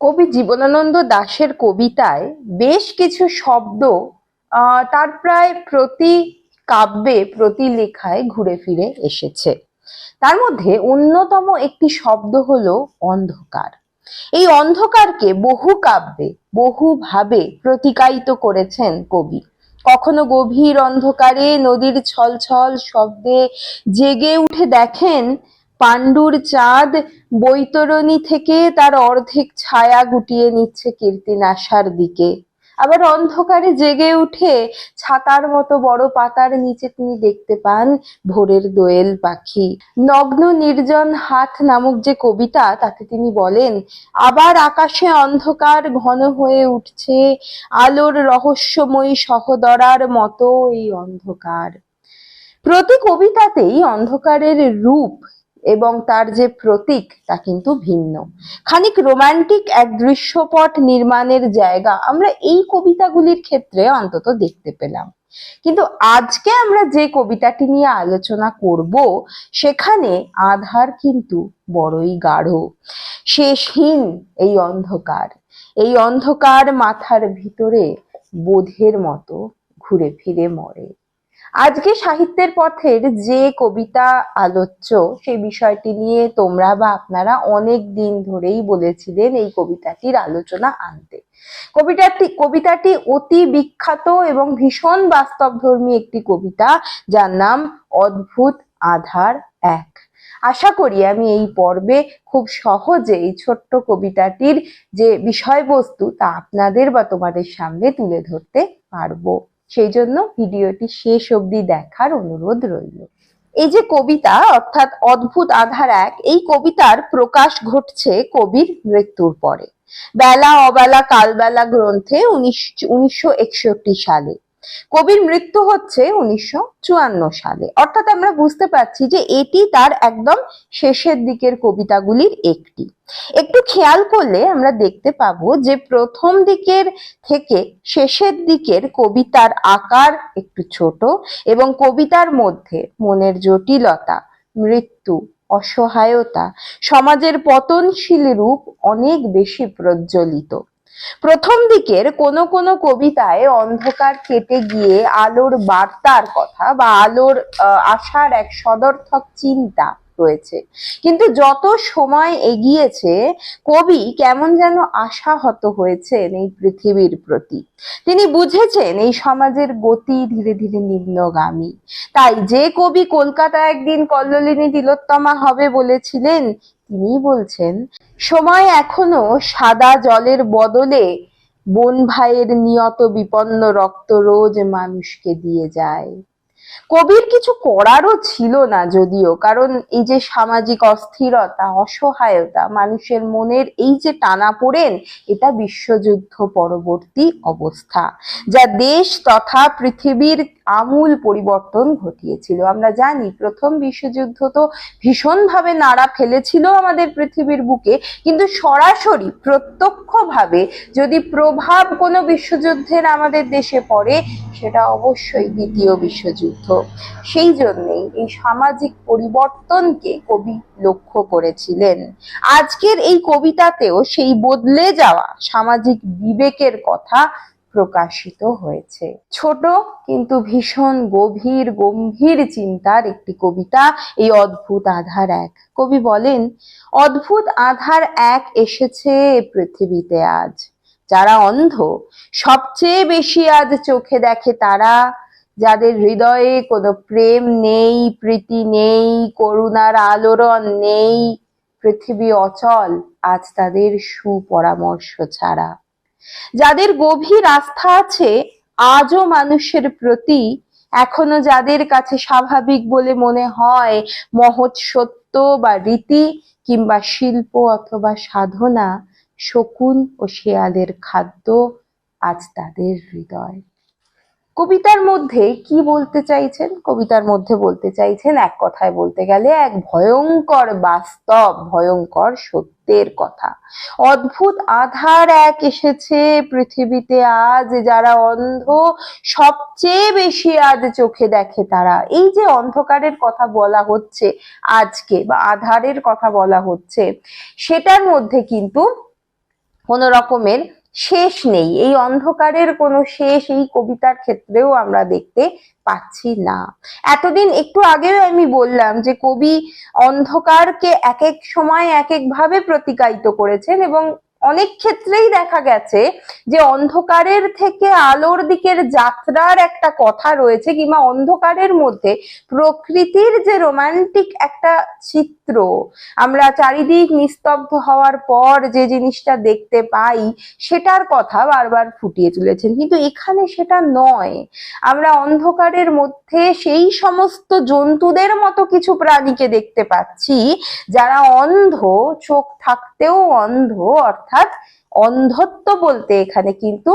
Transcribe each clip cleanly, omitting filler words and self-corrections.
কবি জীবনানন্দ দাশের কবিতায় বেশ কিছু শব্দ তার প্রায় প্রতি কাব্যে প্রতি লেখায় ঘুরে ফিরে এসেছে। তার মধ্যে অন্যতম একটি শব্দ হলো অন্ধকার। এই অন্ধকারকে বহু কাব্যে বহুভাবে প্রতিকায়িত করেছেন কবি। কখনো গভীর অন্ধকারে নদীর ছলছল শব্দে জেগে উঠে দেখেন পাণ্ডুর চাঁদ বৈতরণী থেকে তার অর্ধেক ছায়া গুটিয়ে নিচ্ছে কীর্তিনাশার দিকে। আবার অন্ধকারে জেগে উঠে ছাতার মতো বড় পাতার নিচে তিনি দেখতে পান ভোরের দোয়েল পাখি। নগ্ন নির্জন হাত নামক যে কবিতা, তাতে তিনি বলেন, আবার আকাশে অন্ধকার ঘন হয়ে উঠছে, আলোর রহস্যময়ী সহদরার মতো এই অন্ধকার। প্রতি কবিতাতেই অন্ধকারের রূপ এবং তার যে প্রতীক তা কিন্তু ভিন্ন। খানিক রোমান্টিক এক দৃশ্যপট নির্মাণের জায়গা আমরা এই কবিতাগুলির ক্ষেত্রে অন্তত দেখতে পেলাম। কিন্তু আজকে আমরা যে কবিতাটি নিয়ে আলোচনা করব, সেখানে আধার কিন্তু বড়ই গাঢ়। শেষহীন এই অন্ধকার, এই অন্ধকার মাথার ভিতরে বোধের মতো ঘুরে ফিরে মরে। আজকে সাহিত্যের পথের যে কবিতা আলোচ্য, সেই বিষয়টি নিয়ে তোমরা বা আপনারা অনেক দিন ধরেই বলেছিলেন এই কবিতাটির আলোচনা আনতে। কবিতাটি অতি বিখ্যাত এবং ভীষণ বাস্তবধর্মী একটি কবিতা, যার নাম অদ্ভুত আধার এক। আশা করি আমি এই পর্বে খুব সহজে এই ছোট্ট কবিতাটির যে বিষয়বস্তু তা আপনাদের বা তোমাদের সামনে তুলে ধরতে পারবো। সেই জন্য ভিডিওটি শেষ অবধি দেখার অনুরোধ রইল। এই যে কবিতা অর্থাৎ অদ্ভুত আধার এক, এই কবিতার প্রকাশ ঘটছে কবির মৃত্যুর পরে। বেলা অবেলা কালবেলা গ্রন্থে 1961 সালে। কবির মৃত্যু হচ্ছে 1954 সালে। অর্থাৎ আমরা বুঝতে পারছি যে এটি তার একদম শেষের দিকের কবিতাগুলির একটি। একটু খেয়াল করলে আমরা দেখতে পাবো যে প্রথম দিকের থেকে শেষের দিকের কবিতার আকার একটু ছোট এবং কবিতার মধ্যে মনের জটিলতা, মৃত্যু, অসহায়তা, সমাজের পতনশীল রূপ অনেক বেশি প্রজ্বলিত। প্রথম দিকের কোনো কোনো কবিতায় অন্ধকার কেটে গিয়ে আলোর বার্তার কথা বা আলোর আসার এক সদর্থক চিন্তা রয়েছে, কিন্তু যত সময় এগিয়েছে কবি কেমন যেন আশাহত হয়েছেন এই পৃথিবীর প্রতি। তিনি বুঝেছেন এই সমাজের গতি ধীরে ধীরে নিম্নগামী। তাই যে কবি কলকাতা একদিন কল্লোলিনী তিলোত্তমা হবে বলেছিলেন, তিনি বলছেন, সময় এখনো সাদা জলের বদলে বোন ভাইয়ের নিয়ত বিপন্ন রক্ত রোজ মানুষকে দিয়ে যায়। কবির কিছু করারও ছিল না যদিও, কারণ এই যে সামাজিক অস্থিরতা, অসহায়তা, মানুষের মনের এই যে টানাপোড়েন, এটা বিশ্বযুদ্ধ পরবর্তী অবস্থা, যা দেশ তথা পৃথিবীর আমূল পরিবর্তন ঘটিয়েছিল। আমরা জানি প্রথম বিশ্বযুদ্ধ তো ভীষণভাবে নাড়া ফেলেছিল আমাদের পৃথিবীর বুকে, কিন্তু সরাসরি প্রত্যক্ষভাবে যদি প্রভাব কোনো বিশ্বযুদ্ধের আমাদের দেশে পড়ে, সেটা অবশ্যই দ্বিতীয় বিশ্বযুদ্ধ। সেই জন্যই এই সামাজিক পরিবর্তনকে কবি লক্ষ্য করেছিলেন। আজকের এই কবিতাতেও সেই বদলে যাওয়া সামাজিক বিবেকের কথা প্রকাশিত হয়েছে। ছোট কিন্তু ভীষণ গম্ভীর চিন্তার একটি কবিতা এই অদ্ভুত আধার এক। কবি বলেন, অদ্ভুত আধার এক এসেছে পৃথিবীতে আজ। যারা অন্ধ সবচেয়ে বেশি আজ চোখে দেখে তারা, যাদের হৃদয়ে কোনো প্রেম নেই, প্রীতি নেই, করুণার আলোড়ন নেই। পৃথিবী অচল আজ তাদের সুপরামর্শ ছাড়া। যাদের গভীর আস্থা আছে আজও মানুষের প্রতি, এখনো যাদের কাছে স্বাভাবিক বলে মনে হয় মহৎ সত্য বা রীতি কিংবা শিল্প অথবা সাধনা, শকুন ও শেয়ালের খাদ্য আজ তাদের হৃদয়। কবিতার মধ্যে কি বলতে চাইছেন? কবিতার মধ্যে বলতে চাইছেন, এক কথায় বলতে গেলে, এক ভয়ঙ্কর বাস্তব, ভয়ঙ্কর সত্যের কথা। অদ্ভুত আধার এক এসেছে পৃথিবীতে আজ, যারা অন্ধ সবচেয়ে বেশি আজ চোখে দেখে তারা। এই যে অন্ধকারের কথা বলা হচ্ছে আজকে বা আধারের কথা বলা হচ্ছে, সেটার মধ্যে কিন্তু কোনো রকমের শেষ নেই। এই অন্ধকারের কোনো শেষ এই কবিতার ক্ষেত্রেও আমরা দেখতে পাচ্ছি না। এতদিন একটু আগেও আমি বললাম যে কবি অন্ধকারকে এক এক সময় এক এক ভাবে প্রতিকায়িত করেছেন, এবং অনেক ক্ষেত্রেই দেখা গেছে যে অন্ধকারের থেকে আলোর দিকের যাত্রার একটা কথা রয়েছে, কিংবা অন্ধকারের মধ্যে প্রকৃতির যে রোমান্টিক একটা চিত্র, আমরা চারিদিক নিস্তব্ধ হওয়ার পর যে জিনিসটা দেখতে পাই সেটার কথা বারবার ফুটিয়ে তুলেছেন। কিন্তু এখানে সেটা নয়। আমরা অন্ধকারের মধ্যে সেই সমস্ত জন্তুদের মতো কিছু প্রাণীকে দেখতে পাচ্ছি যারা অন্ধ, চোখ থাকতেও অন্ধ। অর্থাৎ অন্ধত্ব বলতে এখানে কিন্তু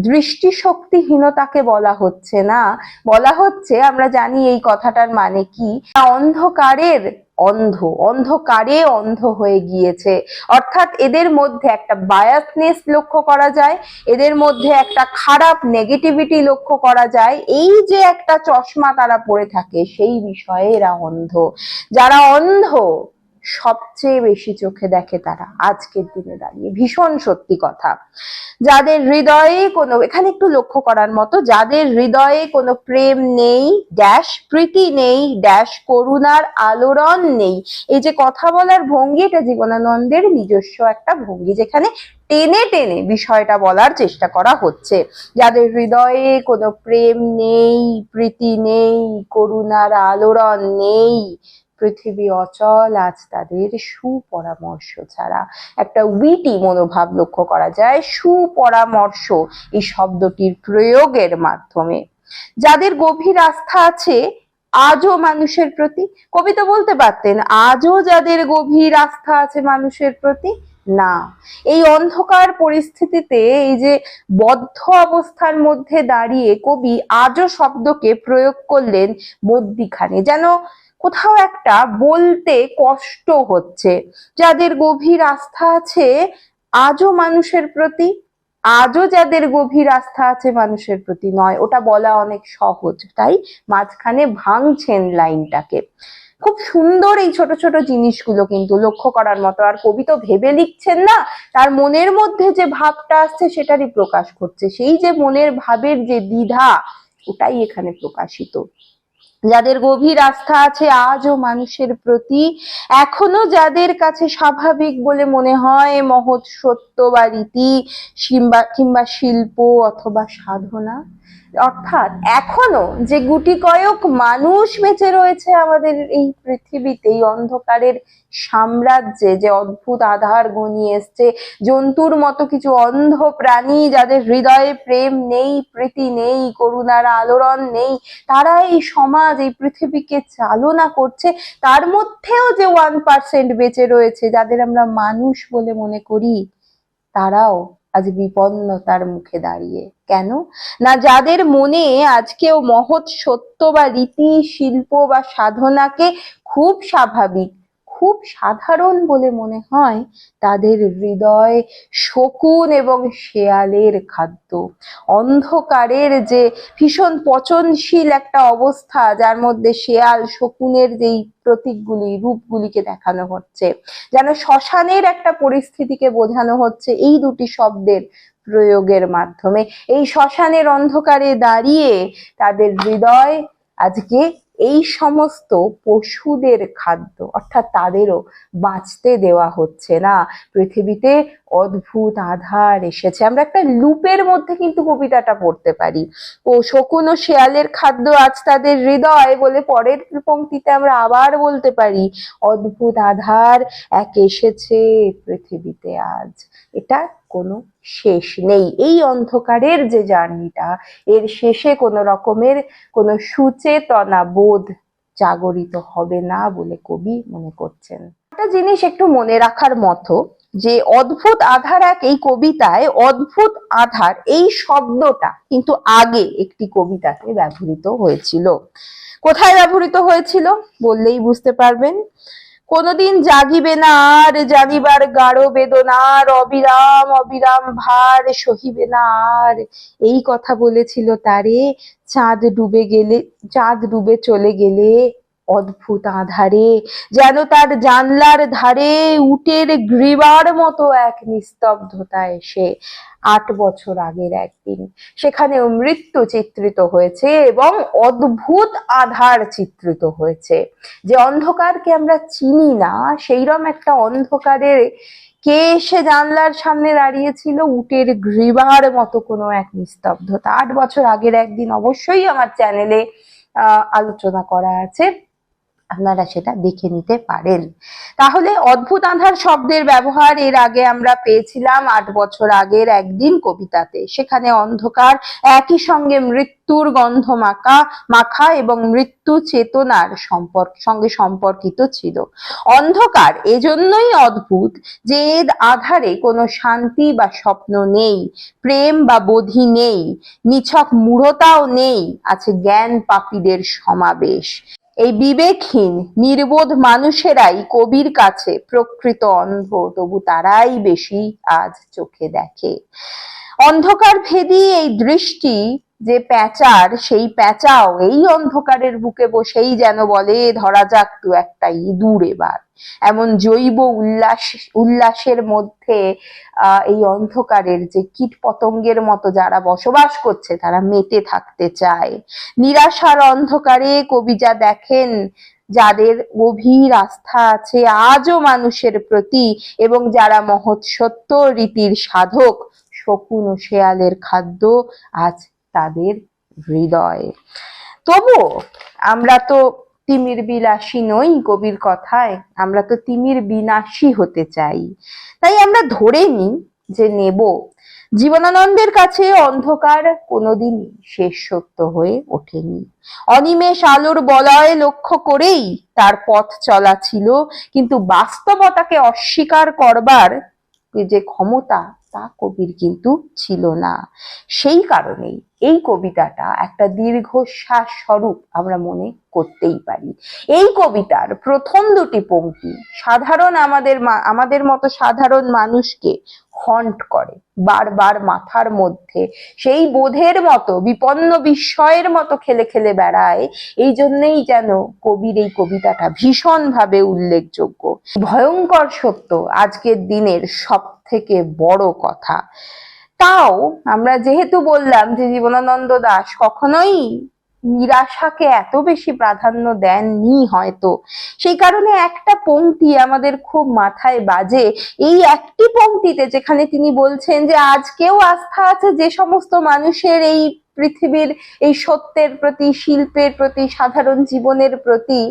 দৃষ্টিশক্তিহীনতাকে বলা হচ্ছে না, বলা হচ্ছে, আমরা জানি এই কথাটার মানে কি, অন্ধকারের অন্ধ, অন্ধকারে অন্ধ হয়ে গিয়েছে। অর্থাৎ এদের মধ্যে একটা বায়াসনেস লক্ষ্য করা যায়, এদের মধ্যে একটা খারাপ নেগেটিভিটি লক্ষ্য করা যায়। এই যে একটা চশমা তারা পরে থাকে, সেই বিষয়ে এরা অন্ধ। যারা অন্ধ সবচেয়ে বেশি চোখে দেখে তারা আজকের দিনে দাঁড়িয়ে, ভীষণ সত্যি কথা। যাদের হৃদয়ে কোনো, এখানে একটু লক্ষ্য করার মতো, যাদের হৃদয়ে কোনো প্রেম নেই, ড্যাশ প্রীতি নেই, ড্যাশ করুণার আলোড়ন নেই। এই যে কথা বলার ভঙ্গি, এটা জীবনানন্দের নিজস্ব একটা ভঙ্গি, যেখানে টেনে টেনে বিষয়টা বলার চেষ্টা করা হচ্ছে। যাদের হৃদয়ে কোনো প্রেম নেই, প্রীতি নেই, করুণার আলোড়ন নেই, পৃথিবী অচল আজ তাদের সুপরামর্শ ছাড়া। একটা উইটি মনোভাব লক্ষ্য করা যায় সুপরামর্শ এই শব্দটির প্রয়োগের মাধ্যমে। যাদের গভীর আস্থা আছে আজও মানুষের প্রতি, কবি তো বলতে পারতেন আজও যাদের গভীর আস্থা আছে মানুষের প্রতি। না, এই অন্ধকার পরিস্থিতিতে, এই যে বদ্ধ অবস্থার মধ্যে দাঁড়িয়ে কবি আজও শব্দকে প্রয়োগ করলেন মধ্যিখানে, যেন কোথাও একটা বলতে কষ্ট হচ্ছে। যাদের গভীর আস্থা আছে আজও মানুষের প্রতি, আজও যাদের গভীর আস্থা আছে মানুষের প্রতি নয়, ওটা বলা অনেক সহজ, তাই মাঝখানে ভাঙছেন লাইনটাকে। খুব সুন্দর এই ছোট ছোট জিনিসগুলো কিন্তু লক্ষ্য করার মতো। আর কবি তো ভেবে লিখছেন না, তার মনের মধ্যে যে ভাবটা আসছে সেটারই প্রকাশ করছে। সেই যে মনের ভাবের যে দ্বিধা, ওটাই এখানে প্রকাশিত। যাদের গভীর আস্থা আছে আজও মানুষের প্রতি, এখনো যাদের কাছে স্বাভাবিক বলে মনে হয় মহৎ সত্য বা রীতি, কিংবা শিল্প অথবা সাধনা। অর্থাৎ এখনো যে গুটি কয়েক মানুষ বেঁচে রয়েছে আমাদের এই পৃথিবীতে, এই অন্ধকারের সাম্রাজ্যে, যে অদ্ভুত আধার ঘনিয়ে এসছে, জন্তুর মতো কিছু অন্ধ প্রাণী যাদের হৃদয়ে প্রেম নেই, প্রীতি নেই, করুণার আলোড়ন নেই, তারা এই সমাজ, এই পৃথিবীকে চালনা করছে। তার মধ্যেও যে 1% বেঁচে রয়েছে যাদের আমরা মানুষ বলে মনে করি, তারাও আজ বিপন্নতার মুখে দাঁড়িয়ে। কেন না, যাদের মনে আজকেও মহৎ সত্য বা রীতি, শিল্প বা সাধনাকে খুব স্বাভাবিক, খুব সাধারণ বলে মনে হয়, তাদের হৃদয় শকুন এবং শেয়ালের খাদ্য। অন্ধকারের যে ভীষণ পচনশীল একটা অবস্থা, যার মধ্যে শেয়াল শকুনের যেই প্রতীকগুলি, রূপগুলিকে দেখানো হচ্ছে, যেন শ্মশানের একটা পরিস্থিতিকে বোঝানো হচ্ছে এই দুটি শব্দের প্রয়োগের মাধ্যমে। এই শ্মশানের অন্ধকারে দাঁড়িয়ে তাদের হৃদয় আজকে এই সমস্ত পশুদের খাদ্য, অর্থাৎ তাদেরও বাঁচতে দেওয়া হচ্ছে না। পৃথিবীতে অদ্ভুত আধার এসেছে। আমরা একটা লুপের মধ্যে কিন্তু কবিতাটা পড়তে পারি। ও শকুন ও শেয়ালের খাদ্য আজ তাদের হৃদয় বলে পরের পংক্তিতে আমরা আবার বলতে পারি অদ্ভুত আধার এক এসেছে পৃথিবীতে আজ। এটা কোনো শেষ নেই। এই অন্ধকারের যে জার্নিটা, এর শেষে কোনো রকমের কোনো সুচেতনা বোধ জাগরিত হবে না বলে কবি মনে করছেন। একটা জিনিস একটু মনে রাখার মতো, যে অদ্ভুত আধার এক, এই কবিতায় অদ্ভুত আধার এই শব্দটা কিন্তু আগে একটি কবিতাতে ব্যবহৃত হয়েছিল। কোথায় ব্যবহৃত হয়েছিল বললেই বুঝতে পারবেন। কোনদিন জাগিবে না আর জানিবার গাঢ় বেদনার, অবিরাম অবিরাম ভার সহিবে না আর, এই কথা বলেছিল তারে চাঁদ ডুবে চলে গেলে অদ্ভুত আঁধারে, যেন তার জানলার ধারে উটের গ্রীবার মতো এক নিস্তব্ধতা এসে 8 বছর আগের একদিন সেখানেও মৃত্যু চিত্রিত হয়েছে এবং অদ্ভুত আধার চিত্রিত হয়েছে। যে অন্ধকারকে আমরা চিনি না, সেইরকম একটা অন্ধকারে কে এসে জানলার সামনে দাঁড়িয়েছিল, উটের গ্রীবার মতো কোনো এক নিস্তব্ধতা। 8 বছর আগের একদিন অবশ্যই আমার চ্যানেলে আলোচনা করা আছে, আপনারা সেটা দেখে নিতে পারেন। তাহলে অদ্ভুত আঁধার শব্দের ব্যবহার এর আগে আমরা পেয়েছিলাম 8 বছর আগের একদিন কবিতাতে। সেখানে অন্ধকার একই সঙ্গে মৃত্যুর গন্ধ মাখা এবং মৃত্যু চেতনার সঙ্গে সম্পর্কিত ছিল। অন্ধকার এজন্যই অদ্ভুত যে এর আধারে কোনো শান্তি বা স্বপ্ন নেই, প্রেম বা বোধি নেই, নিছক মূঢ়তাও নেই, আছে জ্ঞান পাপীদের সমাবেশ। এই বিবেকহীন নির্বোধ মানুষেরাই কবির কাছে প্রকৃত অন্ধ, তবু তারাই বেশি আজ চোখে দেখে। অন্ধকার ভেদি এই দৃষ্টি যে প্যাঁচার, সেই প্যাঁচাও এই অন্ধকারের বুকে বসেই যেন বলে, ধরা যাক তু একটা ইঁদুর এবার। এমন জৈব উল্লাসের মধ্যে এই অন্ধকারের যে কীট পতঙ্গের মতো যারা বসবাস করছে তারা মেতে থাকতে চায়। নিরাশার অন্ধকারে কবি যা দেখেন, যাদের গভীর আস্থা আছে আজও মানুষের প্রতি এবং যারা মহৎ সত্য রীতির সাধক, শকুন ও শেয়ালের খাদ্য আজ তাদের হৃদয়। তবুও আমরা তো তিমির বিলাসী নই, কবির কথায় আমরা তো তিমির বিনাশী হতে চাই। তাই আমরা ধরে নিই যে নেব, জীবনানন্দের কাছে অন্ধকার কোনোদিনই শেষ সত্য হয়ে ওঠেনি। অনিমেষ আলোর বলয় লক্ষ্য করেই তার পথ চলা ছিল, কিন্তু বাস্তবতাকে অস্বীকার করবার যে ক্ষমতা তা কবির কিন্তু ছিল না। সেই কারণেই এই কবিতাটা একটা দীর্ঘশ্বাস স্বরূপ আমরা মনে করতেই পারি। এই কবিতার প্রথম দুটি পংক্তি সাধারণ আমাদের মতো সাধারণ মানুষকে হন্ট করে, বারবার মাথার মধ্যে সেই বোধের মতো বিপন্ন বিস্ময়ের মতো খেলে খেলে বেড়ায়। এই জন্যই যেন কবির এই কবিতাটা ভীষণভাবে উল্লেখযোগ্য। ভয়ঙ্কর সত্য আজকের দিনের সব থেকে বড় কথা। তাও আমরা যেহেতু বললাম যে জীবনানন্দ দাশ কখনোই নিরাশাকে এত বেশি প্রাধান্য দেননি, হয়তো সেই কারণে একটা পংক্তি আমাদের খুব মাথায় বাজে। এই একটি পংক্তিতে যেখানে তিনি বলছেন যে আজকেও আস্থা আছে যে সমস্ত মানুষের এই পৃথিবীর এই সত্যের প্রতি, শিল্পের প্রতি, সাধারণ জীবনের প্রতি,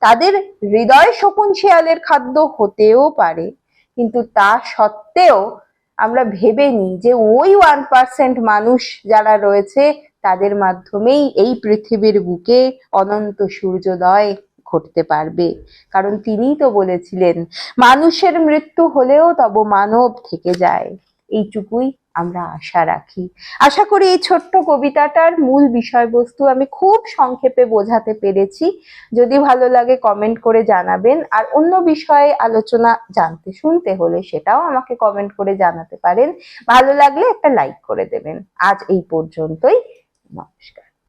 তাদের হৃদয় শকুন শেয়ালের খাদ্য হতেও পারে, কিন্তু তা সত্ত্বেও আমরা ভেবে নিই যে ওই 1% মানুষ যারা রয়েছে তাদের মাধ্যমেই এই পৃথিবীর বুকে অনন্ত সূর্যোদয় ঘটতে পারবে। কারণ তিনিই তো বলেছিলেন, মানুষের মৃত্যু হলেও তব মানব থেকে যায়। এইটুকুই আমরা আশা রাখি। আশা করি এই ছোট্ট কবিতাটার মূল বিষয়বস্তু আমি খুব সংক্ষেপে বোঝাতে পেরেছি। যদি ভালো লাগে কমেন্ট করে জানাবেন, আর অন্য বিষয়ে আলোচনা জানতে শুনতে হলে সেটাও আমাকে কমেন্ট করে জানাতে পারেন। ভালো লাগলে একটা লাইক করে দেবেন। আজ এই পর্যন্তই, নমস্কার।